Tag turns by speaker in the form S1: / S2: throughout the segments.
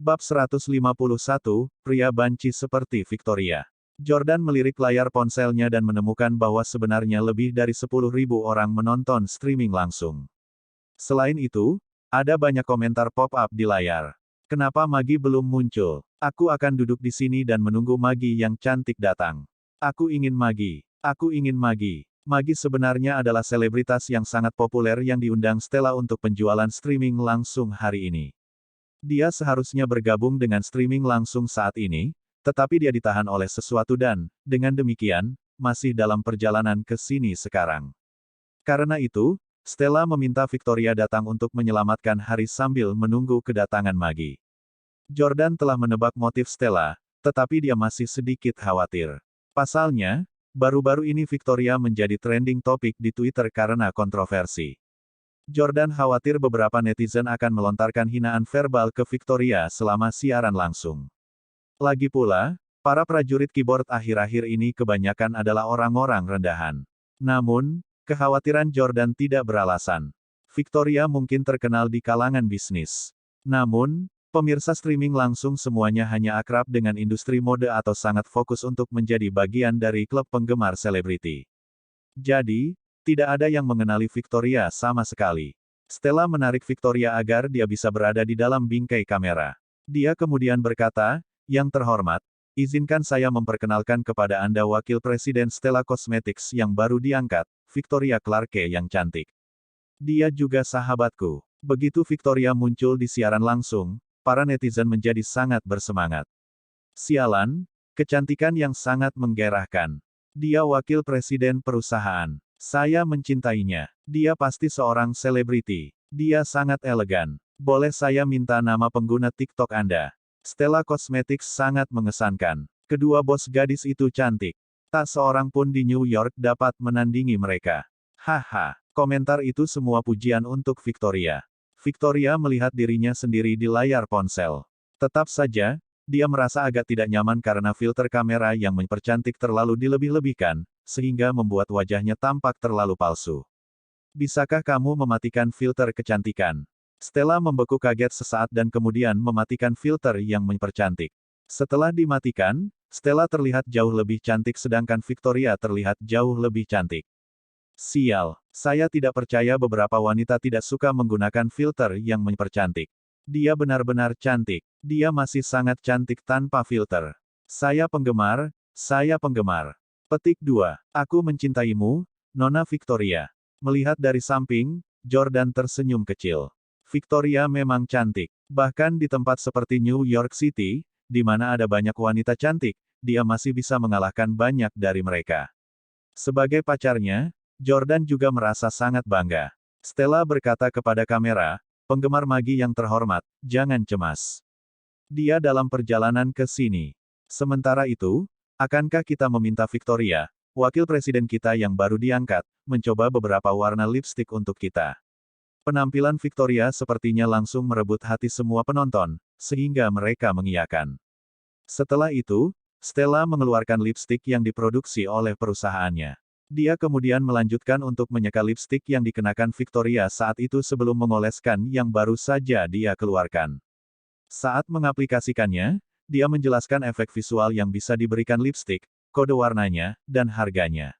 S1: Bab 151, Pria Banci Seperti Victoria. Jordan melirik layar ponselnya dan menemukan bahwa sebenarnya lebih dari 10.000 orang menonton streaming langsung. Selain itu, ada banyak komentar pop-up di layar. Kenapa Maggie belum muncul? Aku akan duduk di sini dan menunggu Maggie yang cantik datang. Aku ingin Maggie. Aku ingin Maggie. Maggie sebenarnya adalah selebritas yang sangat populer yang diundang Stella untuk penjualan streaming langsung hari ini. Dia seharusnya bergabung dengan streaming langsung saat ini, tetapi dia ditahan oleh sesuatu dan, dengan demikian, masih dalam perjalanan ke sini sekarang. Karena itu, Stella meminta Victoria datang untuk menyelamatkan hari sambil menunggu kedatangan Maggie. Jordan telah menebak motif Stella, tetapi dia masih sedikit khawatir. Pasalnya, baru-baru ini Victoria menjadi trending topik di Twitter karena kontroversi. Jordan khawatir beberapa netizen akan melontarkan hinaan verbal ke Victoria selama siaran langsung. Lagi pula, para prajurit keyboard akhir-akhir ini kebanyakan adalah orang-orang rendahan. Namun, kekhawatiran Jordan tidak beralasan. Victoria mungkin terkenal di kalangan bisnis. Namun, pemirsa streaming langsung semuanya hanya akrab dengan industri mode atau sangat fokus untuk menjadi bagian dari klub penggemar selebriti. Jadi, tidak ada yang mengenali Victoria sama sekali. Stella menarik Victoria agar dia bisa berada di dalam bingkai kamera. Dia kemudian berkata, "Yang terhormat, izinkan saya memperkenalkan kepada Anda Wakil Presiden Stella Cosmetics yang baru diangkat, Victoria Clarke yang cantik. Dia juga sahabatku." Begitu Victoria muncul di siaran langsung, para netizen menjadi sangat bersemangat. Sialan, kecantikan yang sangat menggairahkan. Dia wakil presiden perusahaan. Saya mencintainya. Dia pasti seorang selebriti. Dia sangat elegan. Boleh saya minta nama pengguna TikTok Anda? Stella Cosmetics sangat mengesankan. Kedua bos gadis itu cantik. Tak seorang pun di New York dapat menandingi mereka. Haha, komentar itu semua pujian untuk Victoria. Victoria melihat dirinya sendiri di layar ponsel. Tetap saja, dia merasa agak tidak nyaman karena filter kamera yang mempercantik terlalu dilebih-lebihkan, sehingga membuat wajahnya tampak terlalu palsu. Bisakah kamu mematikan filter kecantikan? Stella membeku kaget sesaat dan kemudian mematikan filter yang mempercantik. Setelah dimatikan, Stella terlihat jauh lebih cantik sedangkan Victoria terlihat jauh lebih cantik. Sial, saya tidak percaya beberapa wanita tidak suka menggunakan filter yang mempercantik. Dia benar-benar cantik. Dia masih sangat cantik tanpa filter. Saya penggemar, saya penggemar. Petik 2. Aku mencintaimu, Nona Victoria. Melihat dari samping, Jordan tersenyum kecil. Victoria memang cantik. Bahkan di tempat seperti New York City, di mana ada banyak wanita cantik, dia masih bisa mengalahkan banyak dari mereka. Sebagai pacarnya, Jordan juga merasa sangat bangga. Stella berkata kepada kamera, "Penggemar Maggie yang terhormat, jangan cemas. Dia dalam perjalanan ke sini. Sementara itu, akankah kita meminta Victoria, wakil presiden kita yang baru diangkat, mencoba beberapa warna lipstik untuk kita?" Penampilan Victoria sepertinya langsung merebut hati semua penonton, sehingga mereka mengiyakan. Setelah itu, Stella mengeluarkan lipstik yang diproduksi oleh perusahaannya. Dia kemudian melanjutkan untuk menyeka lipstik yang dikenakan Victoria saat itu sebelum mengoleskan yang baru saja dia keluarkan. Saat mengaplikasikannya, dia menjelaskan efek visual yang bisa diberikan lipstik, kode warnanya, dan harganya.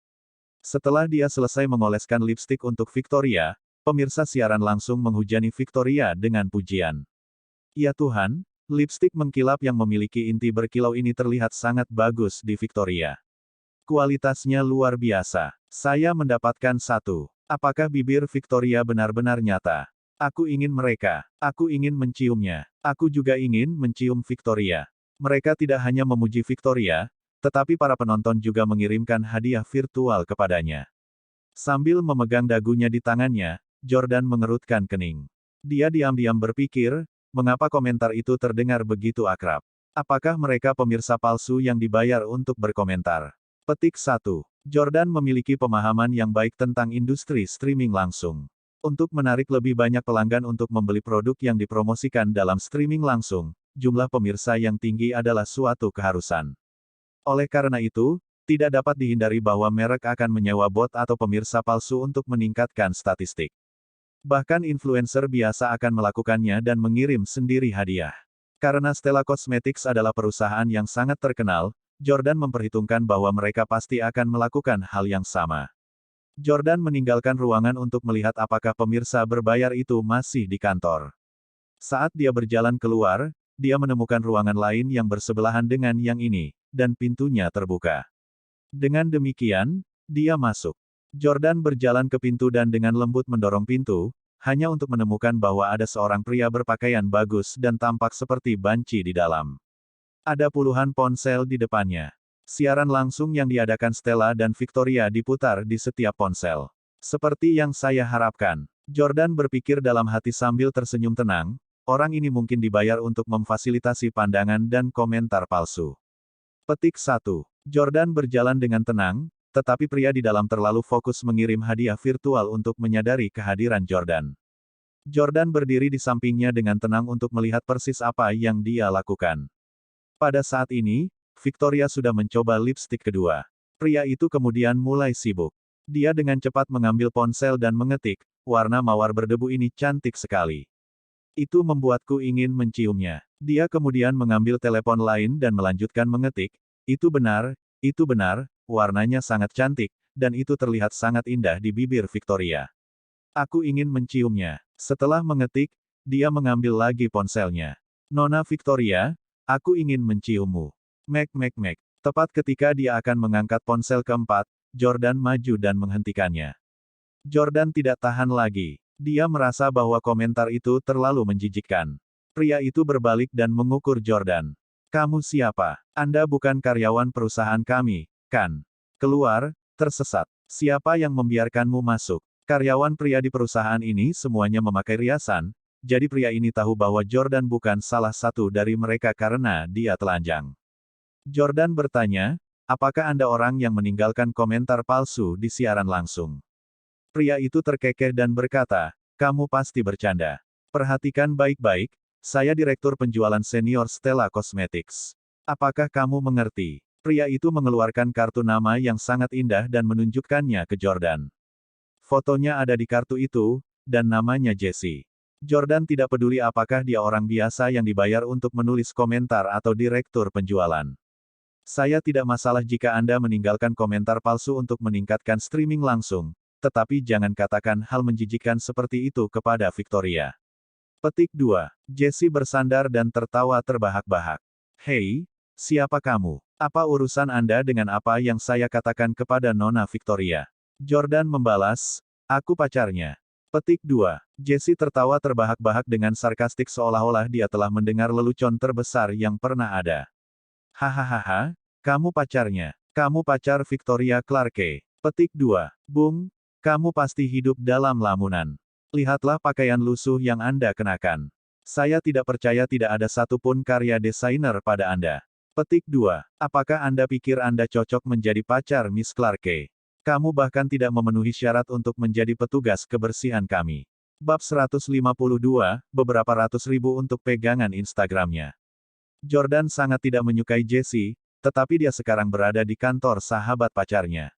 S1: Setelah dia selesai mengoleskan lipstik untuk Victoria, pemirsa siaran langsung menghujani Victoria dengan pujian. Ya Tuhan, lipstik mengkilap yang memiliki inti berkilau ini terlihat sangat bagus di Victoria. Kualitasnya luar biasa. Saya mendapatkan satu. Apakah bibir Victoria benar-benar nyata? Aku ingin mereka. Aku ingin menciumnya. Aku juga ingin mencium Victoria. Mereka tidak hanya memuji Victoria, tetapi para penonton juga mengirimkan hadiah virtual kepadanya. Sambil memegang dagunya di tangannya, Jordan mengerutkan kening. Dia diam-diam berpikir, mengapa komentar itu terdengar begitu akrab? Apakah mereka pemirsa palsu yang dibayar untuk berkomentar? Petik 1. Jordan memiliki pemahaman yang baik tentang industri streaming langsung. Untuk menarik lebih banyak pelanggan untuk membeli produk yang dipromosikan dalam streaming langsung, jumlah pemirsa yang tinggi adalah suatu keharusan. Oleh karena itu, tidak dapat dihindari bahwa merek akan menyewa bot atau pemirsa palsu untuk meningkatkan statistik. Bahkan influencer biasa akan melakukannya dan mengirim sendiri hadiah. Karena Stella Cosmetics adalah perusahaan yang sangat terkenal, Jordan memperhitungkan bahwa mereka pasti akan melakukan hal yang sama. Jordan meninggalkan ruangan untuk melihat apakah pemirsa berbayar itu masih di kantor. Saat dia berjalan keluar, dia menemukan ruangan lain yang bersebelahan dengan yang ini, dan pintunya terbuka. Dengan demikian, dia masuk. Jordan berjalan ke pintu dan dengan lembut mendorong pintu, hanya untuk menemukan bahwa ada seorang pria berpakaian bagus dan tampak seperti banci di dalam. Ada puluhan ponsel di depannya. Siaran langsung yang diadakan Stella dan Victoria diputar di setiap ponsel. Seperti yang saya harapkan. Jordan berpikir dalam hati sambil tersenyum tenang, orang ini mungkin dibayar untuk memfasilitasi pandangan dan komentar palsu. Petik 1. Jordan berjalan dengan tenang, tetapi pria di dalam terlalu fokus mengirim hadiah virtual untuk menyadari kehadiran Jordan. Jordan berdiri di sampingnya dengan tenang untuk melihat persis apa yang dia lakukan. Pada saat ini, Victoria sudah mencoba lipstik kedua. Pria itu kemudian mulai sibuk. Dia dengan cepat mengambil ponsel dan mengetik, warna mawar berdebu ini cantik sekali. Itu membuatku ingin menciumnya. Dia kemudian mengambil telepon lain dan melanjutkan mengetik, itu benar, warnanya sangat cantik, dan itu terlihat sangat indah di bibir Victoria. Aku ingin menciumnya. Setelah mengetik, dia mengambil lagi ponselnya. Nona Victoria, aku ingin menciummu. Mek. Tepat ketika dia akan mengangkat ponsel keempat, Jordan maju dan menghentikannya. Jordan tidak tahan lagi. Dia merasa bahwa komentar itu terlalu menjijikkan. Pria itu berbalik dan mengukur Jordan. Kamu siapa? Anda bukan karyawan perusahaan kami, kan? Keluar, tersesat. Siapa yang membiarkanmu masuk? Karyawan pria di perusahaan ini semuanya memakai riasan, jadi pria ini tahu bahwa Jordan bukan salah satu dari mereka karena dia telanjang. Jordan bertanya, apakah Anda orang yang meninggalkan komentar palsu di siaran langsung? Pria itu terkekeh dan berkata, kamu pasti bercanda. Perhatikan baik-baik, saya direktur penjualan senior Stella Cosmetics. Apakah kamu mengerti? Pria itu mengeluarkan kartu nama yang sangat indah dan menunjukkannya ke Jordan. Fotonya ada di kartu itu, dan namanya Jesse. Jordan tidak peduli apakah dia orang biasa yang dibayar untuk menulis komentar atau direktur penjualan. Saya tidak masalah jika Anda meninggalkan komentar palsu untuk meningkatkan streaming langsung, tetapi jangan katakan hal menjijikkan seperti itu kepada Victoria. Petik 2. Jesse bersandar dan tertawa terbahak-bahak. Hei, siapa kamu? Apa urusan Anda dengan apa yang saya katakan kepada Nona Victoria? Jordan membalas, aku pacarnya. Petik 2. Jesse tertawa terbahak-bahak dengan sarkastik seolah-olah dia telah mendengar lelucon terbesar yang pernah ada. Hahaha, kamu pacarnya. Kamu pacar Victoria Clarke. Petik 2. Bung, kamu pasti hidup dalam lamunan. Lihatlah pakaian lusuh yang Anda kenakan. Saya tidak percaya tidak ada satupun karya desainer pada Anda. Petik 2. Apakah Anda pikir Anda cocok menjadi pacar Miss Clarke? Kamu bahkan tidak memenuhi syarat untuk menjadi petugas kebersihan kami. Bab 152, beberapa ratus ribu untuk pegangan Instagramnya. Jordan sangat tidak menyukai Jesse, tetapi dia sekarang berada di kantor sahabat pacarnya.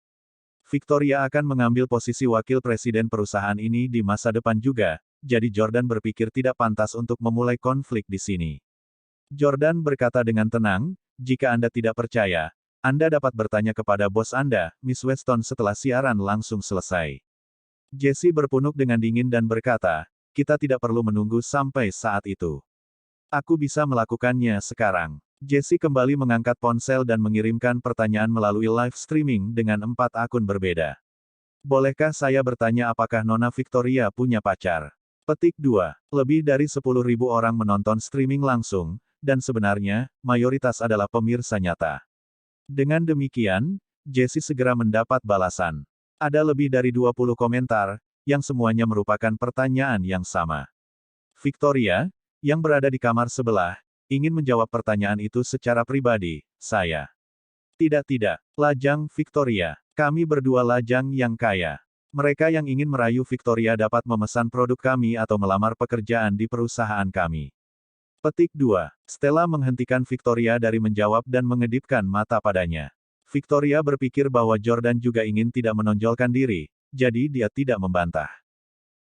S1: Victoria akan mengambil posisi wakil presiden perusahaan ini di masa depan juga, jadi Jordan berpikir tidak pantas untuk memulai konflik di sini. Jordan berkata dengan tenang, jika Anda tidak percaya, Anda dapat bertanya kepada bos Anda, Miss Weston setelah siaran langsung selesai. Jesse berpunuk dengan dingin dan berkata, kita tidak perlu menunggu sampai saat itu. Aku bisa melakukannya sekarang. Jesse kembali mengangkat ponsel dan mengirimkan pertanyaan melalui live streaming dengan 4 akun berbeda. Bolehkah saya bertanya apakah Nona Victoria punya pacar? Petik 2. Lebih dari 10.000 orang menonton streaming langsung, dan sebenarnya, mayoritas adalah pemirsa nyata. Dengan demikian, Jesse segera mendapat balasan. Ada lebih dari 20 komentar, yang semuanya merupakan pertanyaan yang sama. Victoria, yang berada di kamar sebelah, ingin menjawab pertanyaan itu secara pribadi, saya. Tidak, lajang Victoria. Kami berdua lajang yang kaya. Mereka yang ingin merayu Victoria dapat memesan produk kami atau melamar pekerjaan di perusahaan kami. Petik 2. Stella menghentikan Victoria dari menjawab dan mengedipkan mata padanya. Victoria berpikir bahwa Jordan juga ingin tidak menonjolkan diri, jadi dia tidak membantah.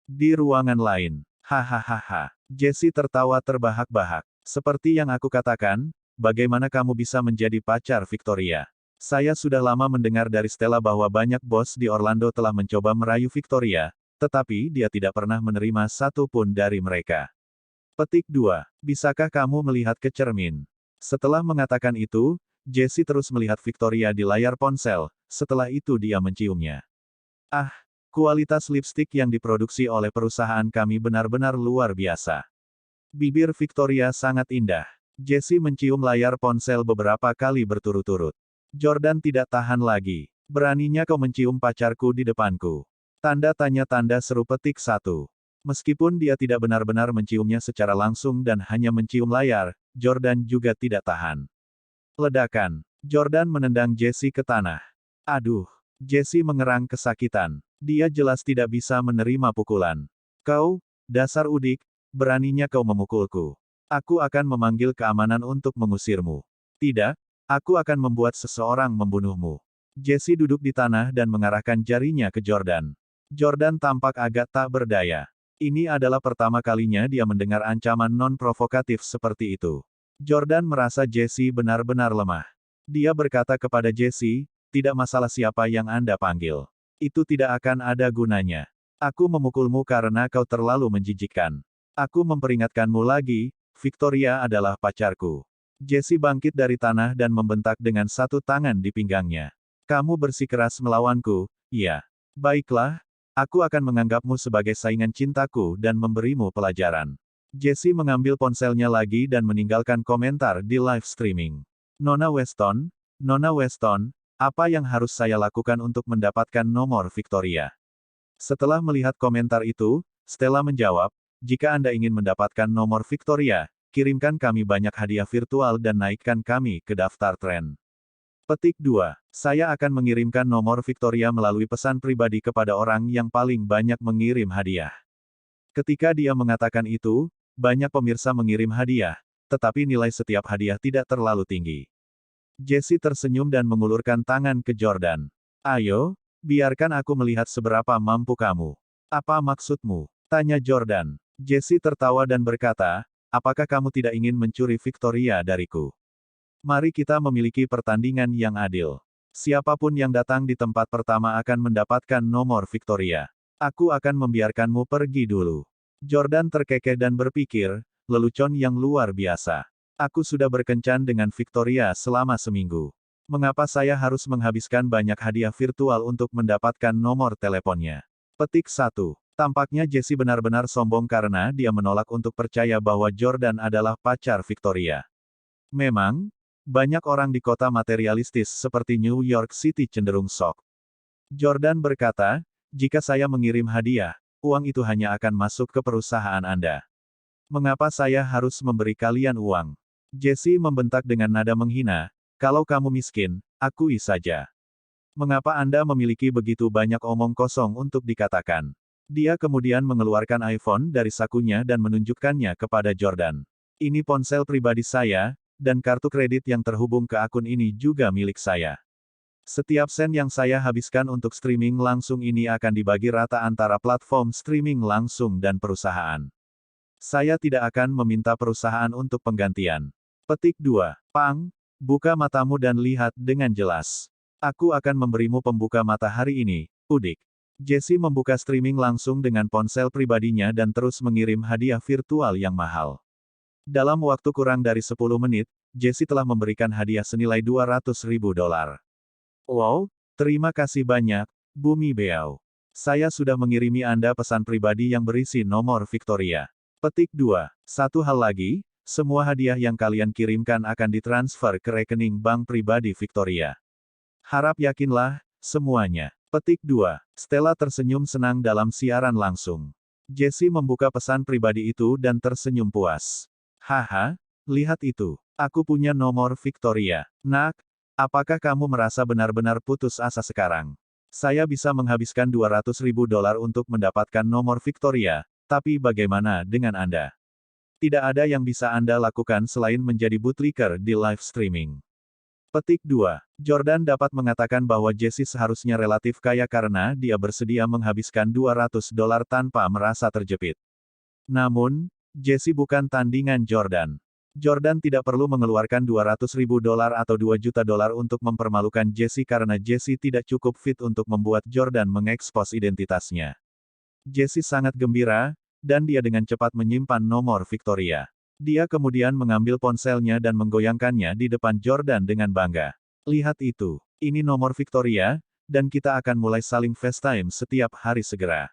S1: Di ruangan lain. Hahaha. Jesse tertawa terbahak-bahak. Seperti yang aku katakan, bagaimana kamu bisa menjadi pacar Victoria? Saya sudah lama mendengar dari Stella bahwa banyak bos di Orlando telah mencoba merayu Victoria, tetapi dia tidak pernah menerima satu pun dari mereka. Petik 2. Bisakah kamu melihat ke cermin? Setelah mengatakan itu, Jessie terus melihat Victoria di layar ponsel, setelah itu dia menciumnya. Ah, kualitas lipstik yang diproduksi oleh perusahaan kami benar-benar luar biasa. Bibir Victoria sangat indah. Jessie mencium layar ponsel beberapa kali berturut-turut. Jordan tidak tahan lagi. Beraninya kau mencium pacarku di depanku. Tanda tanya tanda seru petik 1. Meskipun dia tidak benar-benar menciumnya secara langsung dan hanya mencium layar, Jordan juga tidak tahan. Ledakan. Jordan menendang Jessie ke tanah. Aduh. Jessie mengerang kesakitan. Dia jelas tidak bisa menerima pukulan. Kau, dasar udik, beraninya kau memukulku. Aku akan memanggil keamanan untuk mengusirmu. Tidak, aku akan membuat seseorang membunuhmu. Jessie duduk di tanah dan mengarahkan jarinya ke Jordan. Jordan tampak agak tak berdaya. Ini adalah pertama kalinya dia mendengar ancaman non-provokatif seperti itu. Jordan merasa Jessie benar-benar lemah. Dia berkata kepada Jessie, tidak masalah siapa yang Anda panggil. Itu tidak akan ada gunanya. Aku memukulmu karena kau terlalu menjijikkan. Aku memperingatkanmu lagi, Victoria adalah pacarku. Jessie bangkit dari tanah dan membentak dengan satu tangan di pinggangnya. Kamu bersikeras melawanku, iya. Baiklah, aku akan menganggapmu sebagai saingan cintaku dan memberimu pelajaran. Jessie mengambil ponselnya lagi dan meninggalkan komentar di live streaming. Nona Weston, apa yang harus saya lakukan untuk mendapatkan nomor Victoria? Setelah melihat komentar itu, Stella menjawab, jika Anda ingin mendapatkan nomor Victoria, kirimkan kami banyak hadiah virtual dan naikkan kami ke daftar tren. Petik 2. Saya akan mengirimkan nomor Victoria melalui pesan pribadi kepada orang yang paling banyak mengirim hadiah. Ketika dia mengatakan itu, banyak pemirsa mengirim hadiah, tetapi nilai setiap hadiah tidak terlalu tinggi. Jessie tersenyum dan mengulurkan tangan ke Jordan. Ayo, biarkan aku melihat seberapa mampu kamu. Apa maksudmu? Tanya Jordan. Jessie tertawa dan berkata, apakah kamu tidak ingin mencuri Victoria dariku? Mari kita memiliki pertandingan yang adil. Siapapun yang datang di tempat pertama akan mendapatkan nomor Victoria. Aku akan membiarkanmu pergi dulu. Jordan terkekeh dan berpikir, lelucon yang luar biasa. Aku sudah berkencan dengan Victoria selama seminggu. Mengapa saya harus menghabiskan banyak hadiah virtual untuk mendapatkan nomor teleponnya? Petik 1. Tampaknya Jessie benar-benar sombong karena dia menolak untuk percaya bahwa Jordan adalah pacar Victoria. Memang, banyak orang di kota materialistis seperti New York City cenderung shock. Jordan berkata, jika saya mengirim hadiah, uang itu hanya akan masuk ke perusahaan Anda. Mengapa saya harus memberi kalian uang? Jessie membentak dengan nada menghina, kalau kamu miskin, akui saja. Mengapa Anda memiliki begitu banyak omong kosong untuk dikatakan? Dia kemudian mengeluarkan iPhone dari sakunya dan menunjukkannya kepada Jordan. Ini ponsel pribadi saya, dan kartu kredit yang terhubung ke akun ini juga milik saya. Setiap sen yang saya habiskan untuk streaming langsung ini akan dibagi rata antara platform streaming langsung dan perusahaan. Saya tidak akan meminta perusahaan untuk penggantian. Petik 2. Pang, buka matamu dan lihat dengan jelas. Aku akan memberimu pembuka mata hari ini, udik. Jessie membuka streaming langsung dengan ponsel pribadinya dan terus mengirim hadiah virtual yang mahal. Dalam waktu kurang dari 10 menit, Jessie telah memberikan hadiah senilai $200.000. Wow, terima kasih banyak, Bumi Beau. Saya sudah mengirimi Anda pesan pribadi yang berisi nomor Victoria. Petik 2. Satu hal lagi, semua hadiah yang kalian kirimkan akan ditransfer ke rekening bank pribadi Victoria. Harap yakinlah, semuanya. Petik 2. Stella tersenyum senang dalam siaran langsung. Jessie membuka pesan pribadi itu dan tersenyum puas. Haha, lihat itu. Aku punya nomor Victoria. Nak, apakah kamu merasa benar-benar putus asa sekarang? Saya bisa menghabiskan $200.000 untuk mendapatkan nomor Victoria, tapi bagaimana dengan Anda? Tidak ada yang bisa Anda lakukan selain menjadi bootlicker di live streaming. Petik 2. Jordan dapat mengatakan bahwa Jessie seharusnya relatif kaya karena dia bersedia menghabiskan $200 tanpa merasa terjepit. Namun, Jessie bukan tandingan Jordan. Jordan tidak perlu mengeluarkan $200.000 atau $2 juta untuk mempermalukan Jessie karena Jessie tidak cukup fit untuk membuat Jordan mengekspos identitasnya. Jessie sangat gembira, dan dia dengan cepat menyimpan nomor Victoria. Dia kemudian mengambil ponselnya dan menggoyangkannya di depan Jordan dengan bangga. Lihat itu, ini nomor Victoria, dan kita akan mulai saling FaceTime setiap hari segera.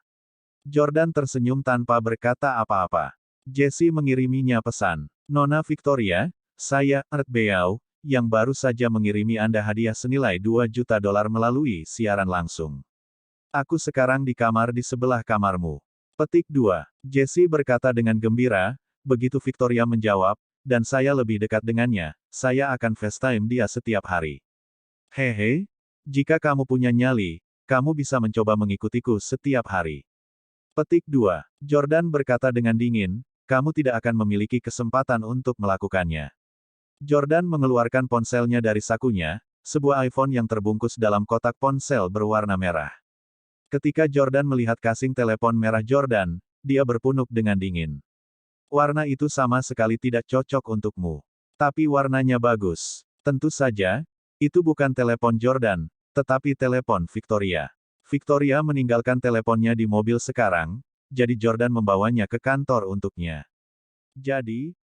S1: Jordan tersenyum tanpa berkata apa-apa. Jessie mengiriminya pesan. Nona Victoria, saya, Art Beau, yang baru saja mengirimi Anda hadiah senilai $2 juta melalui siaran langsung. Aku sekarang di kamar di sebelah kamarmu. Petik 2. Jessie berkata dengan gembira, begitu Victoria menjawab, dan saya lebih dekat dengannya, saya akan FaceTime dia setiap hari. Hehe, jika kamu punya nyali, kamu bisa mencoba mengikutiku setiap hari. Petik 2. Jordan berkata dengan dingin, kamu tidak akan memiliki kesempatan untuk melakukannya. Jordan mengeluarkan ponselnya dari sakunya, sebuah iPhone yang terbungkus dalam kotak ponsel berwarna merah. Ketika Jordan melihat kasing telepon merah Jordan, dia berpunuk dengan dingin. Warna itu sama sekali tidak cocok untukmu. Tapi warnanya bagus. Tentu saja, itu bukan telepon Jordan, tetapi telepon Victoria. Victoria meninggalkan teleponnya di mobil sekarang, jadi Jordan membawanya ke kantor untuknya. Jadi,